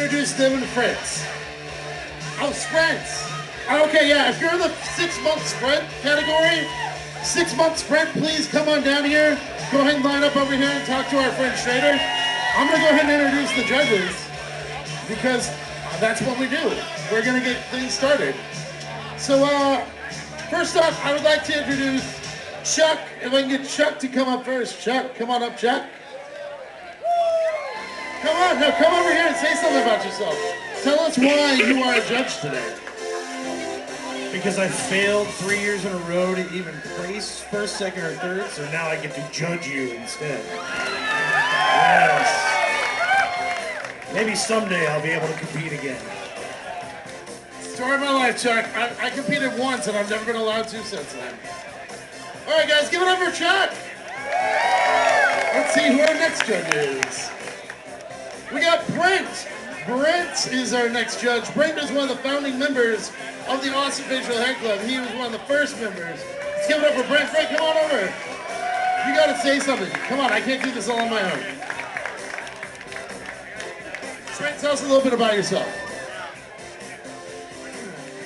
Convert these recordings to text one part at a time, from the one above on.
introduce them and Fritz. Oh, sprints. Okay, yeah, if you're in the 6-month sprint category, 6-month sprint, please come on down here. Go ahead and line up over here and talk to our friend Schrader. I'm gonna go ahead and introduce the judges because that's what we do. We're gonna get things started. So, first off, I would like to introduce Chuck. If I can get Chuck to come up first. Chuck, come on up, Chuck. Come on, no, come over here and say something about yourself. Tell us why you are a judge today. Because I failed 3 years in a row to even place first, second, or third, so now I get to judge you instead. Yes. Maybe someday I'll be able to compete again. Story of my life, Chuck. I competed once and I've never been allowed to since then. All right, guys, give it up for Chuck. Let's see who our next judge is. We got Brent. Brent is our next judge. Brent is one of the founding members of the Austin Facial Hair Club. He was one of the first members. Let's give it up for Brent. Brent, come on over. You gotta say something. Come on, I can't do this all on my own. Brent, tell us a little bit about yourself.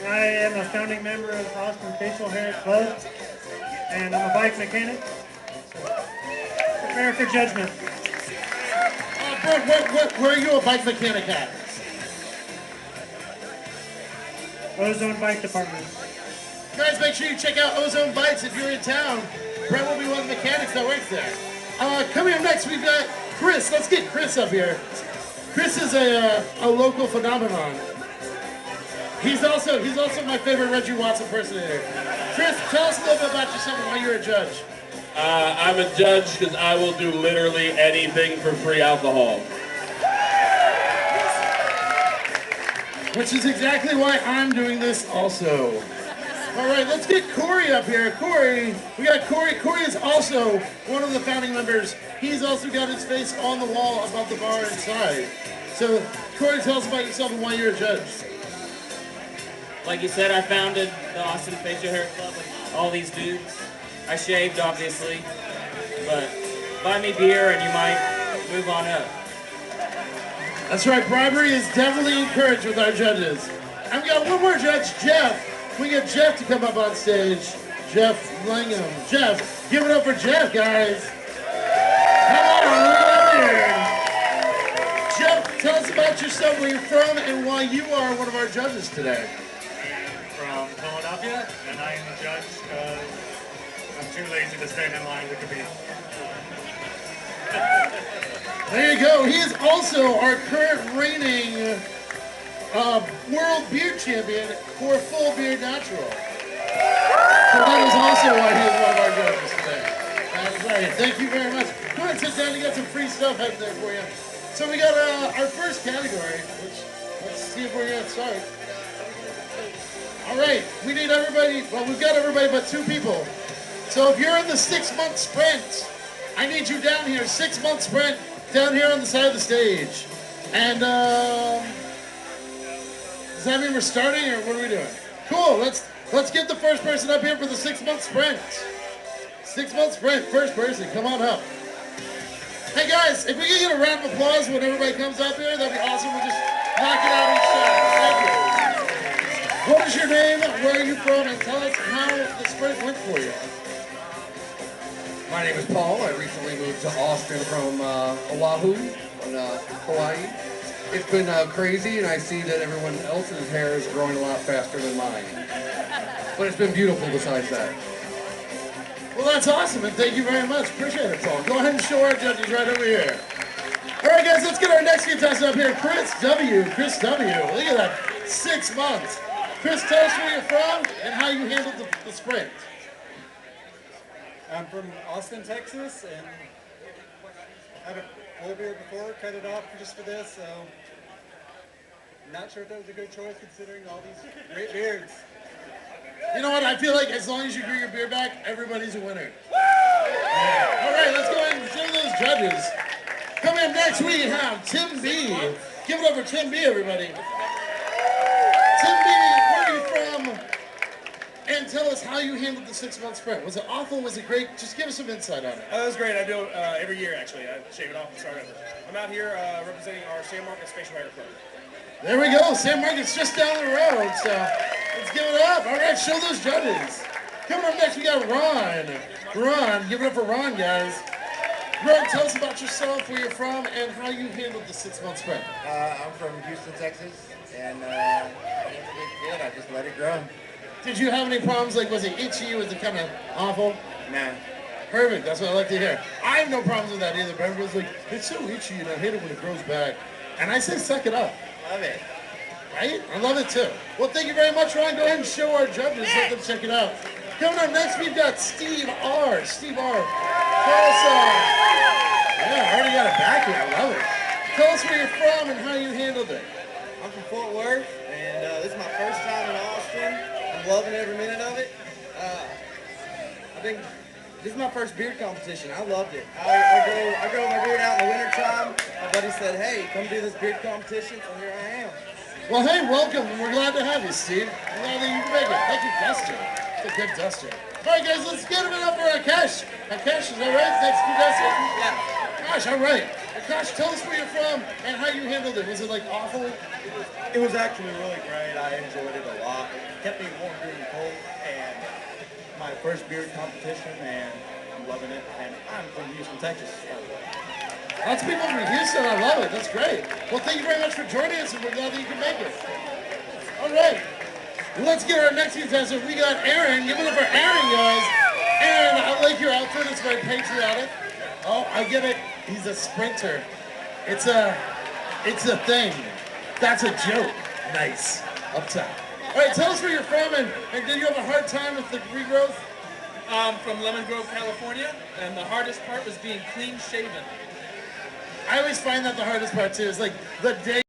I am a founding member of the Austin Facial Hair Club, and I'm a bike mechanic. Prepare for judgment. Brent, where are you a bike mechanic at? Ozone Bike Department. Guys, make sure you check out Ozone Bikes if you're in town. Brent will be one of the mechanics that works there. Coming up next, we've got Chris. Let's get Chris up here. Chris is a local phenomenon. He's also my favorite Reggie Watts impersonator. Chris, tell us a little bit about yourself and why you're a judge. I'm a judge because I will do literally anything for free alcohol. Which is exactly why I'm doing this also. All right, let's get Corey up here. Corey, we got Corey. Corey is also one of the founding members. He's also got his face on the wall above the bar inside. So, Corey, tell us about yourself and why you're a judge. Like you said, I founded the Austin Facial Hair Club with all these dudes. I shaved, obviously, but buy me beer and you might move on up. That's right, bribery is definitely encouraged with our judges. And we got one more judge, Jeff. We get Jeff to come up on stage. Jeff Langham. Jeff, give it up for Jeff, guys. Come on, look up here. Jeff, tell us about yourself, where you're from, and why you are one of our judges today. From Philadelphia, and I am a judge because I'm too lazy to stand in line to compete. There you go. He is also our current reigning world beer champion for Full Beard Natural. So that is also why he is one of our judges today. That's right. Thank you very much. Go ahead and sit down. You got some free stuff out there for you. So we got our first category, which let's see if we're going to start. All right. We need everybody. Well, we've got everybody but 2 people. So if you're in the 6-month sprint, I need you down here. 6-month sprint down here on the side of the stage. And does that mean we're starting, or what are we doing? Cool. Let's get the first person up here for the 6-month sprint. 6-month sprint. First person, come on up. Hey guys, if we can get a round of applause when everybody comes up here, that'd be awesome. We'll just knock it out each time. Thank you. What is your name? Where are you from? And tell us how the sprint went for you. My name is Paul. I recently moved to Austin from Oahu on Hawaii. It's been crazy, and I see that everyone else's hair is growing a lot faster than mine. But it's been beautiful besides that. Well, that's awesome, and thank you very much. Appreciate it, Paul. Go ahead and show our judges right over here. All right, guys, let's get our next contestant up here, Chris W. Chris W. Look at that, 6 months. Chris, tell us where you're from and how you handled the sprint. I'm from Austin, Texas, and had a full beard before, cut it off just for this, so not sure if that was a good choice considering all these great beards. You know what, I feel like as long as you grew your beard back, everybody's a winner. Yeah. All right, let's go ahead and show those judges. Coming up next, we have Tim B. Give it up for Tim B, everybody. Tim B, where are you from? And tell us how you handled the 6-month sprint. Was it awful? Was it great? Just give us some insight on it. It was great. I do it every year, actually. I shave it off and start over. I'm out here representing our San Marcos Facial Hair Club. There we go. San Marcos just down the road, so let's give it up. All right, show those judges. Coming up next, we got Ron. Ron, give it up for Ron, guys. Ron, tell us about yourself, where you're from, and how you handled the 6-month sprint. I'm from Houston, Texas, and I did. I just let it grow. Did you have any problems? Like, was it itchy? Was it kind of awful? Nah. Perfect. That's what I like to hear. I have no problems with that either, but everybody's like, it's so itchy, and I hate it when it grows back. And I say, suck it up. Love it. Right? I love it too. Well, thank you very much, Ron. Go ahead and show our judges. Let them check it out. Coming up next, we've got Steve R. Steve R. Tell us, yeah, I already got it back here. I love it. Tell us where you're from and how you handled it. I'm from Fort Worth, and this is my first time in Austin. I'm loving every minute of it. This is my first beard competition. I loved it. I grow my beard out in the wintertime. My buddy said, hey, come do this beard competition, so here I am. Well, hey, welcome. We're glad to have you, Steve. We're glad that you can make it. Thank you, Duster. It's a good Duster. All right, guys, let's get it up for Akash. Akash, is that right? Thanks for Duster? Yeah. Gosh, all right. Akash, tell us where you're from and how you handled it. Was it, like, awful? It was actually really great. I enjoyed it a lot. It kept me warm during the cold, and my first beard competition, and I'm loving it. And I'm from Houston, Texas. Lots of people from Houston. I love it. That's great. Well, thank you very much for joining us, and we're glad that you can make it. All right. Let's get our next contestant. We got Aaron. Give it up for Aaron, guys. Aaron, I like your outfit. It's very patriotic. Oh, I get it. He's a sprinter. It's a thing. That's a joke. Nice. Up top. All right, tell us where you're from, and did you have a hard time with the regrowth? I'm from Lemon Grove, California, and the hardest part was being clean shaven. I always find that the hardest part too. Is like the day